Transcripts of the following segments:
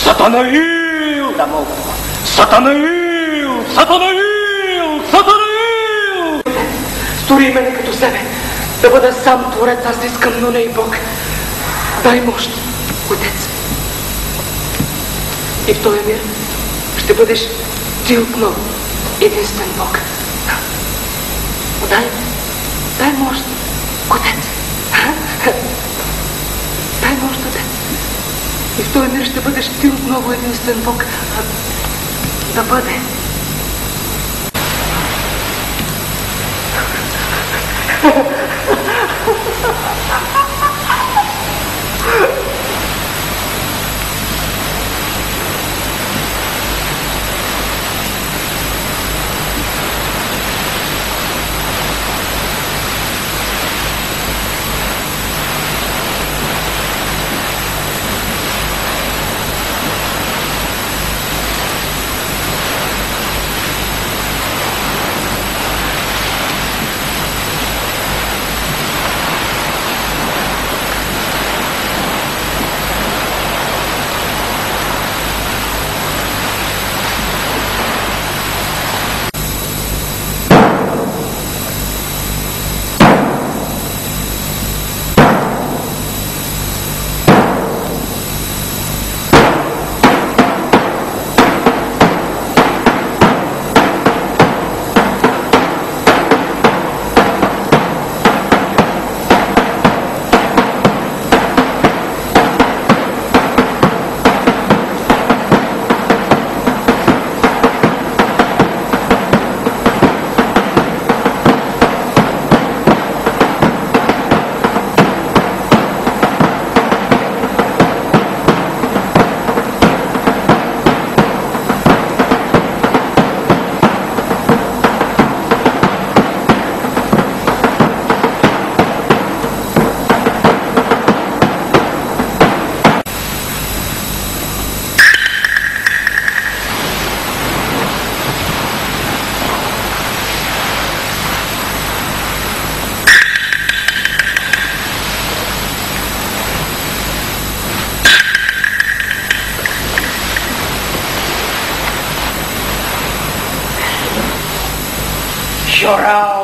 Сатанаил! Да мога. Сатанаил! Сатанаил! Сатанаил! Стори мене като себе. Да бъда сам творец, аз искам, но не и Бог. Дай мощ, Отец. И в този мир ще бъдеш ти отново единствен Бог. Дай мощ, Отец. Дай мощ, Отец. И в този мир ще бъдеш ти отново единствен Бог. Да бъде. Chorau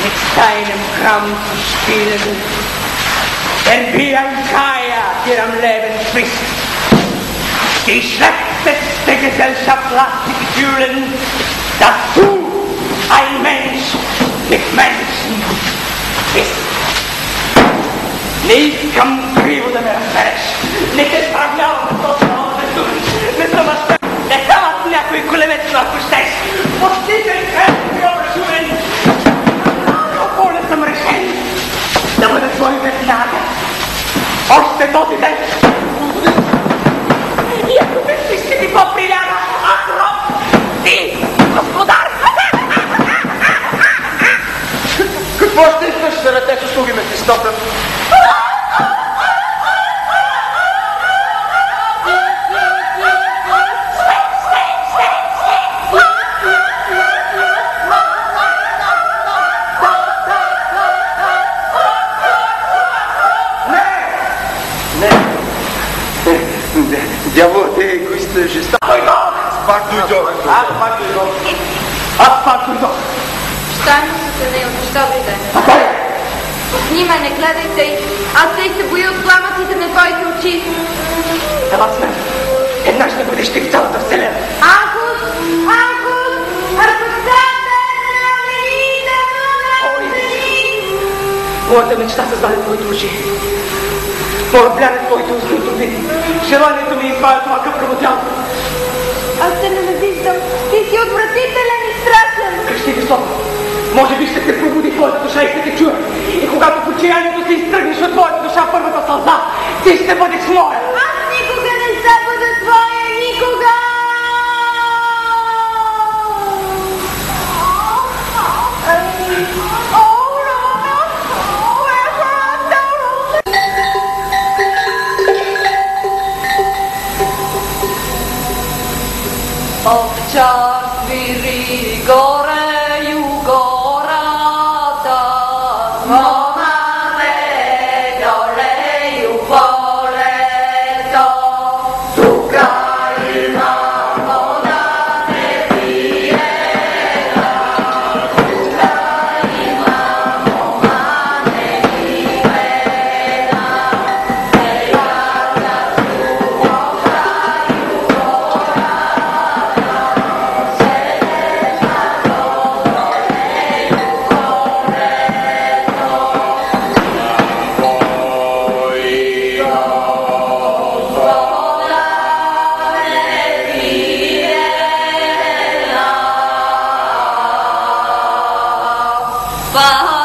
mit seinem Kampf zu spielen, denn wie ein Kaya dir am Leben frisst. Die schlechteste Gesellschaft lässt sich fühlen, dass du ein Mensch mit Menschen bist. Nicht към криво да ме разбереш, не те сравнявам с този думи, не съм аз, не съм аз някой колемец, ако щеш. Постителен край преобразуен, но поле съм решен да бъда твой веднага. Още този ден. И ако ти ще ти по-приляга, аз роб, ти, господар. Какво ще искаш да рътеш услуги, Мефистофел? Дяволът е егоист, жесток. Аз пак дойдох. Щайно Сатанаил, защо дойде? Снима, не гледайте. Аз тъй се боя от пламъците на твоите очи. Ела с мен. Една ще бъдеш ти в цялата вселена. Агус! Агус! Аркостата на велика монархия! Моята мечта създаде твоите очи. Моят бляне твоите устни. Желанието ми избавя това къправо тяло. Аз те ненавиждам. Ти си отвратителен и страшен. Крещи високо. Може би ще те пробуди твоята душа и ще те чуя. И когато в отчаянието си изтръгнеш от твоята душа първата сълза, ти ще бъдеш моя. Аз никога не ще бъда твоя, никога! Овчар свири горею гората, момаре долею полето. спа.